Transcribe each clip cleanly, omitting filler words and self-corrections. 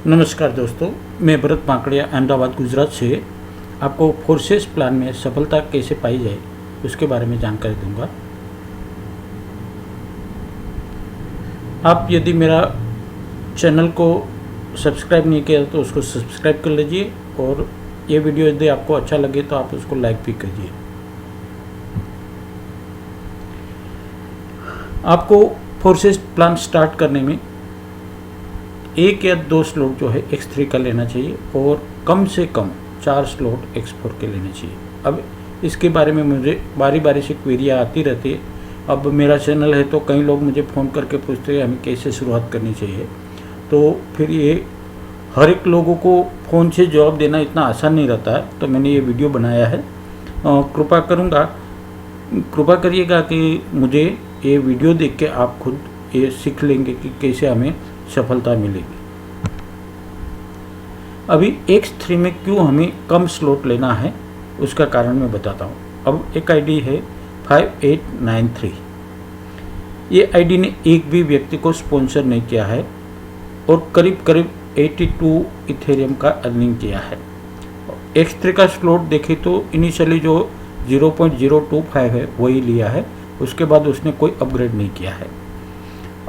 नमस्कार दोस्तों, मैं भरत माकड़िया अहमदाबाद गुजरात से आपको फोर्सेस प्लान में सफलता कैसे पाई जाए उसके बारे में जानकारी दूंगा। आप यदि मेरा चैनल को सब्सक्राइब नहीं किया तो उसको सब्सक्राइब कर लीजिए और ये वीडियो यदि आपको अच्छा लगे तो आप उसको लाइक भी कीजिए। आपको फोर्सेस प्लान स्टार्ट करने में 1 या 2 स्लॉट जो है X3 का लेना चाहिए और कम से कम 4 स्लॉट X4 के लेने चाहिए। अब इसके बारे में मुझे बारी बारी से क्वेरियाँ आती रहती है। अब मेरा चैनल है तो कई लोग मुझे फ़ोन करके पूछते हैं हमें कैसे शुरुआत करनी चाहिए, तो फिर ये हर एक लोगों को फ़ोन से जवाब देना इतना आसान नहीं रहता है, तो मैंने ये वीडियो बनाया है। कृपा करिएगा कि मुझे ये वीडियो देख के आप खुद ये सीख लेंगे कि कैसे हमें सफलता मिलेगी। अभी X3 में क्यों हमें कम स्लॉट लेना है उसका कारण मैं बताता हूँ। अब एक आईडी है 5893। ये आईडी ने एक भी व्यक्ति को स्पॉन्सर नहीं किया है और करीब 82 इथेरियम का अर्निंग किया है। X3 का स्लॉट देखें तो इनिशियली जो 0.025 है वही लिया है, उसके बाद उसने कोई अपग्रेड नहीं किया है।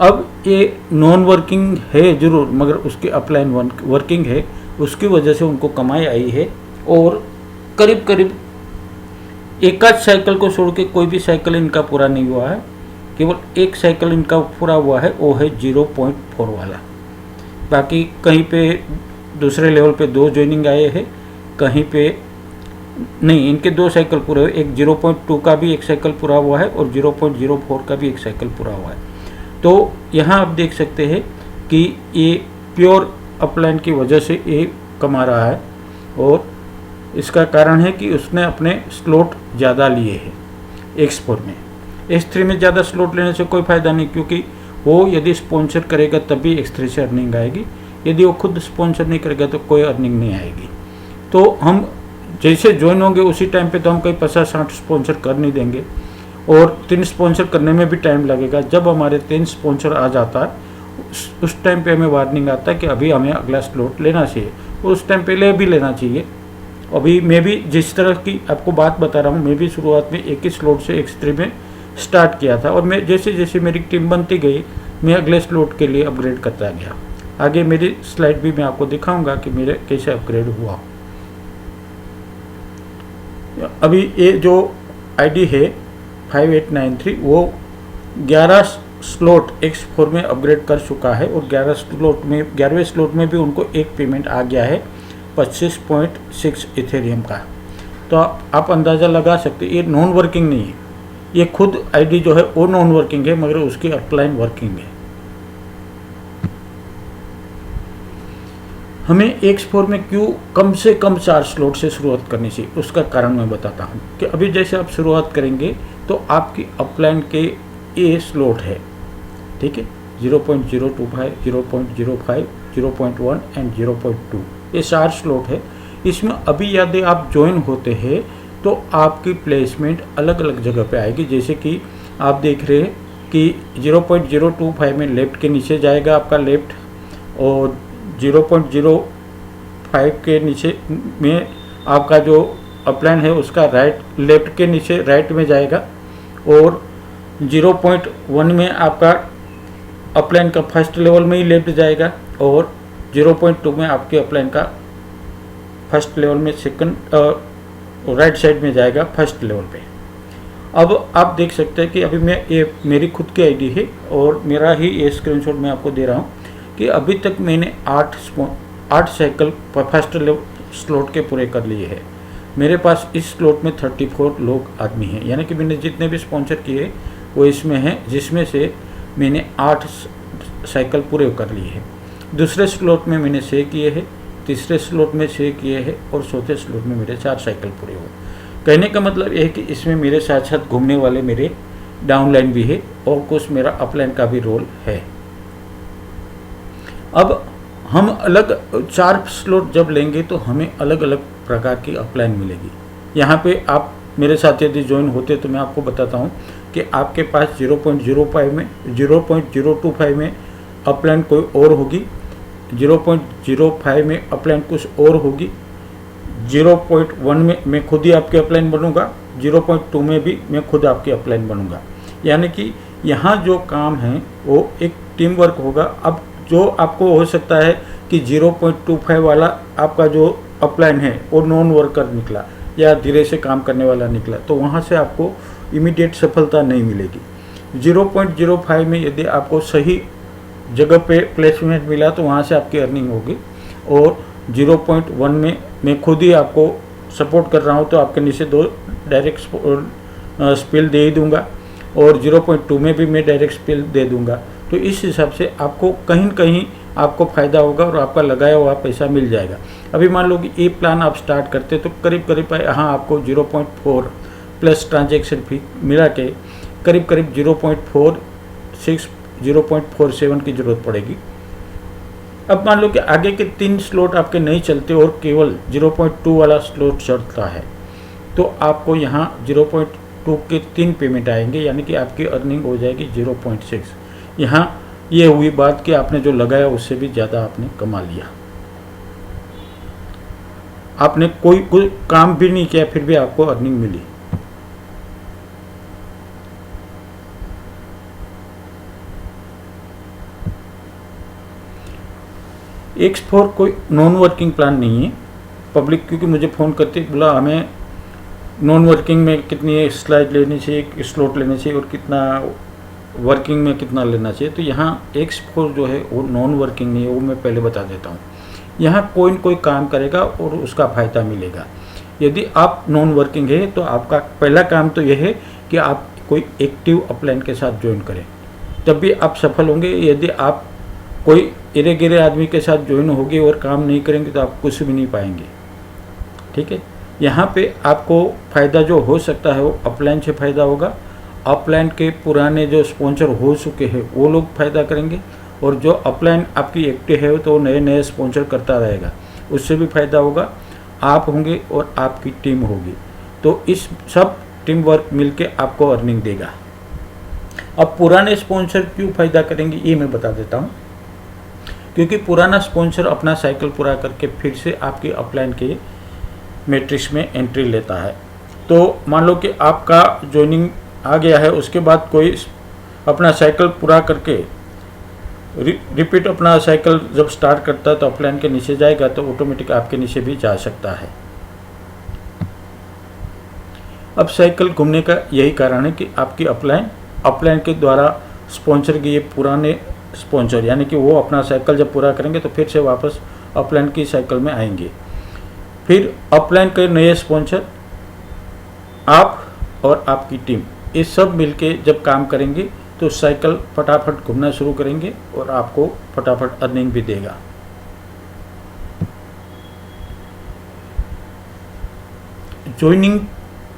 अब ये नॉन वर्किंग है ज़रूर, मगर उसकी अपलाइन वर्किंग है, उसकी वजह से उनको कमाई आई है और करीब एक आध साइकिल को छोड़ के कोई भी साइकिल इनका पूरा नहीं हुआ है। केवल एक साइकिल इनका पूरा हुआ है, वो है 0.4 वाला। बाकी कहीं पे दूसरे लेवल पे 2 ज्वाइनिंग आए हैं, कहीं पे नहीं, इनके 2 साइकिल पूरे हुए। एक 0.2 का भी एक साइकिल पूरा हुआ है और 0.04 का भी एक साइकिल पूरा हुआ है। तो यहाँ आप देख सकते हैं कि ये प्योर अपलाइन की वजह से ये कमा रहा है और इसका कारण है कि उसने अपने स्लॉट ज़्यादा लिए हैं X4 में। X3 में ज़्यादा स्लॉट लेने से कोई फ़ायदा नहीं, क्योंकि वो यदि स्पॉन्सर करेगा तभी X3 से अर्निंग आएगी। यदि वो खुद स्पॉन्सर नहीं करेगा तो कोई अर्निंग नहीं आएगी। तो हम जैसे ज्वाइन होंगे उसी टाइम पे तो हम कहीं 50-60 स्पॉन्सर कर नहीं देंगे और 3 स्पॉन्सर करने में भी टाइम लगेगा। जब हमारे 3 स्पॉन्सर आ जाता है उस टाइम पे हमें वार्निंग आता है कि अभी हमें अगला स्लॉट लेना चाहिए, उस टाइम पहले भी लेना चाहिए। अभी मैं भी जिस तरह की आपको बात बता रहा हूँ, मैं भी शुरुआत में एक ही स्लॉट से X3 में स्टार्ट किया था और मैं जैसे जैसे मेरी टीम बनती गई मैं अगले स्लॉट के लिए अपग्रेड करता गया। आगे मेरी स्लाइड भी मैं आपको दिखाऊंगा कि मेरे कैसे अपग्रेड हुआ। अभी ये जो आईडी है 5893 वो 11 स्लॉट X4 में अपग्रेड कर चुका है और 11वें स्लॉट में भी उनको एक पेमेंट आ गया है 25.6 इथेरियम का। तो आप अंदाज़ा लगा सकते हैं ये नॉन वर्किंग नहीं है, ये खुद आईडी जो है वो नॉन वर्किंग है मगर उसकी अपलाइन वर्किंग है। हमें X4 में क्यों कम से कम 4 स्लॉट से शुरुआत करनी चाहिए उसका कारण मैं बताता हूँ कि अभी जैसे आप शुरुआत करेंगे तो आपकी अपलाइन के ये स्लॉट है, ठीक है, 0.025, 0.05, 0.1 एंड 0.2, ये 4 स्लॉट है। इसमें अभी यदि आप ज्वाइन होते हैं तो आपकी प्लेसमेंट अलग अलग जगह पे आएगी। जैसे कि आप देख रहे हैं कि 0.025 में लेफ्ट के नीचे जाएगा आपका लेफ्ट और 0.05 के नीचे में आपका जो अपलाइन है उसका लेफ्ट के नीचे राइट में जाएगा और 0.1 में आपका अपलाइन का फर्स्ट लेवल में ही लेफ्ट जाएगा और 0.2 में आपके अपलाइन का फर्स्ट लेवल में सेकंड राइट साइड में जाएगा फर्स्ट लेवल पे। अब आप देख सकते हैं कि अभी मैं ये मेरी खुद की आईडी है और मेरा ही ये स्क्रीनशॉट मैं आपको दे रहा हूँ कि अभी तक मैंने 8 साइकिल फर्स्ट स्लॉट के पूरे कर लिए हैं। मेरे पास इस स्लॉट में 34 लोग आदमी हैं, यानी कि मैंने जितने भी स्पॉन्सर किए वो इसमें हैं, जिसमें से मैंने 8 साइकिल पूरे कर लिए हैं। दूसरे स्लॉट में मैंने 6 किए हैं, तीसरे स्लॉट में 6 किए हैं और चौथे स्लॉट में मेरे 4 साइकिल पूरे हुए। कहने का मतलब यह है कि इसमें मेरे साथ साथ घूमने वाले मेरे डाउनलाइन भी है और कुछ मेरा अपलाइन का भी रोल है। अब हम अलग 4 स्लॉट जब लेंगे तो हमें अलग अलग प्रकार की अपलाइन मिलेगी। यहाँ पे आप मेरे साथ यदि ज्वाइन होते तो मैं आपको बताता हूँ कि आपके पास 0.05 में 0.025 में अपलाइन कोई और होगी, 0.05 में अपलाइन कुछ और होगी, 0.1 में मैं खुद ही आपके अपलाइन बनूंगा, 0.2 में भी मैं खुद आपके अपलाइन बनूंगा। यानी कि यहाँ जो काम है वो एक टीम वर्क होगा। अब जो आपको हो सकता है कि 0.25 वाला आपका जो अपलाइन है वो नॉन वर्कर निकला या धीरे से काम करने वाला निकला, तो वहाँ से आपको इमीडिएट सफलता नहीं मिलेगी। 0.05 में यदि आपको सही जगह पे प्लेसमेंट मिला तो वहाँ से आपकी अर्निंग होगी, और 0.1 में मैं खुद ही आपको सपोर्ट कर रहा हूँ तो आपके नीचे 2 डायरेक्ट स्पिल दे ही दूंगा, और 0.2 में भी मैं डायरेक्ट स्पिल दे दूंगा। तो इस हिसाब से आपको कहीं न कहीं आपको फ़ायदा होगा और आपका लगाया हुआ पैसा मिल जाएगा। अभी मान लो कि ये प्लान आप स्टार्ट करते तो करीब करीब यहाँ आपको 0.4 प्लस ट्रांजैक्शन फी मिला के करीब करीब 0.46 0.47 की ज़रूरत पड़ेगी। अब मान लो कि आगे के 3 स्लॉट आपके नहीं चलते और केवल 0.2 वाला स्लॉट चलता है, तो आपको यहाँ 0.2 के 3 पेमेंट आएंगे, यानी कि आपकी अर्निंग हो जाएगी 0.6। यहाँ ये हुई बात कि आपने जो लगाया उससे भी ज़्यादा आपने कमा लिया। आपने कोई काम भी नहीं किया फिर भी आपको अर्निंग मिली। X4 कोई नॉन वर्किंग प्लान नहीं है। पब्लिक क्योंकि मुझे फ़ोन करते बोला हमें नॉन वर्किंग में कितनी स्लाइड लेनी चाहिए, स्लॉट लेनी चाहिए और कितना वर्किंग में कितना लेना चाहिए, तो यहाँ X4 जो है वो नॉन वर्किंग नहीं है, वो मैं पहले बता देता हूँ। यहाँ कोई न कोई काम करेगा और उसका फ़ायदा मिलेगा। यदि आप नॉन वर्किंग है तो आपका पहला काम तो यह है कि आप कोई एक्टिव अपलाइन के साथ ज्वाइन करें, तब भी आप सफल होंगे। यदि आप कोई इरे गिरे आदमी के साथ ज्वाइन होगे और काम नहीं करेंगे तो आप कुछ भी नहीं पाएंगे। ठीक है, यहाँ पे आपको फ़ायदा जो हो सकता है वो अपलाइन से फ़ायदा होगा। अपलाइन के पुराने जो स्पॉन्सर हो चुके हैं वो लोग फ़ायदा करेंगे, और जो अपलाइन आपकी एक्टिव है तो नए नए स्पॉन्सर करता रहेगा, उससे भी फ़ायदा होगा। आप होंगे और आपकी टीम होगी, तो इस सब टीम वर्क मिलके आपको अर्निंग देगा। अब पुराने स्पॉन्सर क्यों फ़ायदा करेंगे ये मैं बता देता हूँ। क्योंकि पुराना स्पॉन्सर अपना साइकिल पूरा करके फिर से आपके अपलाइन के मैट्रिक्स में एंट्री लेता है। तो मान लो कि आपका ज्वाइनिंग आ गया है, उसके बाद कोई अपना साइकिल पूरा करके रिपीट अपना साइकिल जब स्टार्ट करता है तो अपलाइन के नीचे जाएगा, तो ऑटोमेटिक आपके नीचे भी जा सकता है। अब साइकिल घूमने का यही कारण है कि आपकी अपलाइन के द्वारा स्पॉन्सर किए पुराने स्पॉन्सर, यानी कि वो अपना साइकिल जब पूरा करेंगे तो फिर से वापस अपलाइन की साइकिल में आएंगे। फिर अपलाइन के नए स्पॉन्सर, आप और आपकी टीम, ये सब मिलके जब काम करेंगे तो साइकिल फटाफट घूमना शुरू करेंगे और आपको फटाफट अर्निंग भी देगा। ज्वाइनिंग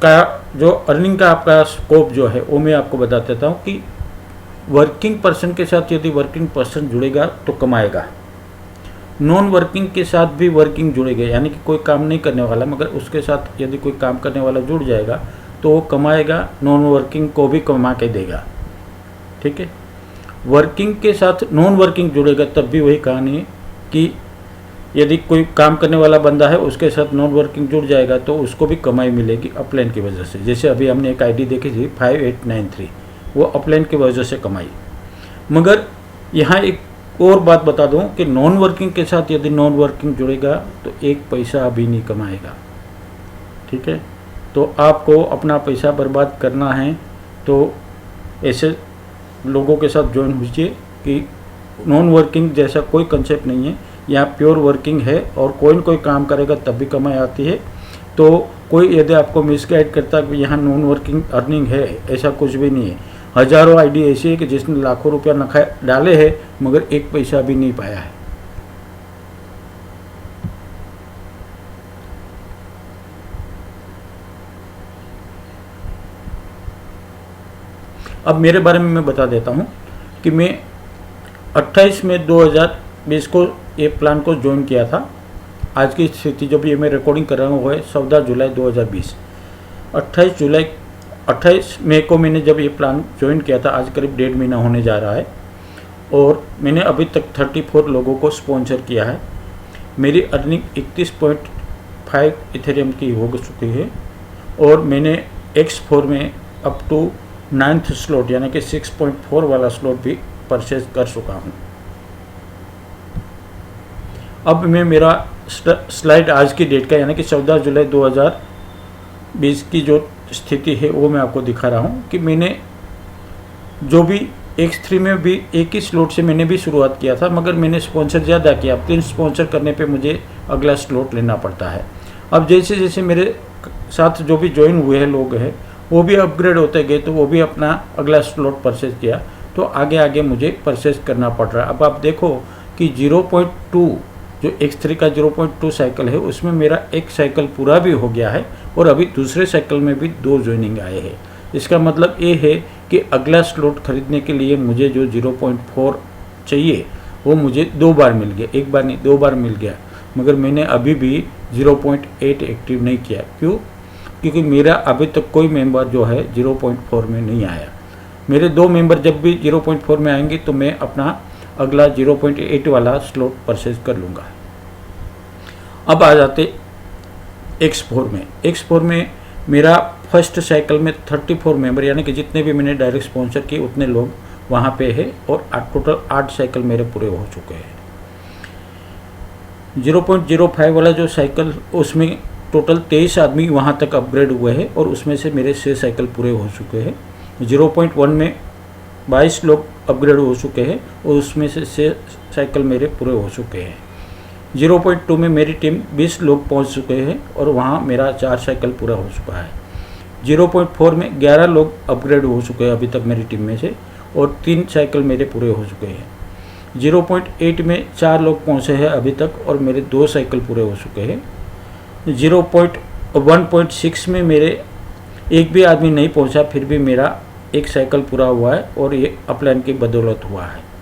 का जो अर्निंग का आपका स्कोप जो है वो मैं आपको बता देता हूँ कि वर्किंग पर्सन के साथ यदि वर्किंग पर्सन जुड़ेगा तो कमाएगा, नॉन वर्किंग के साथ भी वर्किंग जुड़ेगा, यानी कि कोई काम नहीं करने वाला मगर उसके साथ यदि कोई काम करने वाला जुड़ जाएगा तो वो कमाएगा, नॉन वर्किंग को भी कमा के देगा। ठीक है, वर्किंग के साथ नॉन वर्किंग जुड़ेगा तब भी वही कहानी है कि यदि कोई काम करने वाला बंदा है उसके साथ नॉन वर्किंग जुड़ जाएगा तो उसको भी कमाई मिलेगी अपलाइन की वजह से। जैसे अभी हमने एक आईडी देखी थी 5893, वो अपलाइन की वजह से कमाई। मगर यहाँ एक और बात बता दूँ कि नॉन वर्किंग के साथ यदि नॉन वर्किंग जुड़ेगा तो एक पैसा भी नहीं कमाएगा। ठीक है, तो आपको अपना पैसा बर्बाद करना है तो ऐसे लोगों के साथ ज्वाइन होइए कि नॉन वर्किंग जैसा कोई कंसेप्ट नहीं है, यहाँ प्योर वर्किंग है और कोई न कोई काम करेगा तब भी कमाई आती है। तो कोई यदि आपको मिसगाइड करता है कि यहाँ नॉन वर्किंग अर्निंग है, ऐसा कुछ भी नहीं है। हज़ारों आईडी ऐसी है कि जिसने लाखों रुपया डाले हैं मगर एक पैसा भी नहीं पाया है। अब मेरे बारे में मैं बता देता हूँ कि मैं 28 मई 2020 को ये प्लान को ज्वाइन किया था। आज की स्थिति जब ये मैं रिकॉर्डिंग कर रहा हूँ वो है 14 जुलाई 2020। 28 मई को मैंने जब ये प्लान ज्वाइन किया था, आज करीब 1.5 महीना होने जा रहा है। और मैंने अभी तक 34 लोगों को स्पॉन्सर किया है। मेरी अर्निंग 31.5 इथेरियम की हो चुकी है और मैंने X4 में अप टू 9th स्लॉट यानी कि 6.4 वाला स्लॉट भी परचेज कर चुका हूँ। अब मैं मेरा स्लाइड आज की डेट का यानी कि 14 जुलाई 2020 की जो स्थिति है वो मैं आपको दिखा रहा हूँ कि मैंने जो भी X3 में भी एक ही स्लॉट से मैंने भी शुरुआत किया था, मगर मैंने स्पॉन्सर ज़्यादा किया। अब 3 स्पॉन्सर करने पे मुझे अगला स्लॉट लेना पड़ता है। अब जैसे जैसे मेरे साथ जो भी ज्वाइन हुए हैं लोग हैं वो भी अपग्रेड होते गए, तो वो भी अपना अगला स्लॉट परचेज किया, तो आगे आगे मुझे परचेज करना पड़ रहा है। अब आप देखो कि 0.2 जो X3 का 0.2 साइकिल है उसमें मेरा एक साइकिल पूरा भी हो गया है और अभी दूसरे साइकिल में भी 2 ज्वाइनिंग आए हैं। इसका मतलब ये है कि अगला स्लॉट खरीदने के लिए मुझे जो 0.4 चाहिए वो मुझे 2 बार मिल गया, एक बार नहीं 2 बार मिल गया, मगर मैंने अभी भी 0.8 एक्टिव नहीं किया। क्यों? क्योंकि मेरा अभी तक कोई मेंबर जो है 0.4 में नहीं आया। मेरे 2 मेंबर जब भी 0.4 में आएंगे तो मैं अपना अगला 0.8 वाला स्लॉट परचेज कर लूँगा। अब आ जाते X4 में। X4 में मेरा फर्स्ट साइकिल में 34 मेंबर यानी कि जितने भी मैंने डायरेक्ट स्पॉन्सर किए उतने लोग वहाँ पे है और टोटल 8 साइकिल मेरे पूरे हो चुके हैं। 0.05 वाला जो साइकिल उसमें टोटल 23 आदमी वहाँ तक अपग्रेड हुए हैं और उसमें से मेरे 6 साइकिल पूरे हो चुके हैं। 0.1 में 22 लोग अपग्रेड हो चुके हैं और उसमें से 6 साइकिल मेरे पूरे हो चुके हैं। 0.2 में मेरी टीम 20 लोग पहुंच चुके हैं और वहां मेरा 4 साइकिल पूरा हो चुका है। 0.4 में 11 लोग अपग्रेड हो चुके हैं अभी तक मेरी टीम में से और 3 साइकिल मेरे पूरे हो चुके हैं। 0.8 में 4 लोग पहुंचे हैं अभी तक और मेरे 2 साइकिल पूरे हो चुके हैं। 1.6 में मेरे एक भी आदमी नहीं पहुंचा, फिर भी मेरा एक साइकिल पूरा हुआ है और ये अपलाइन की बदौलत हुआ है।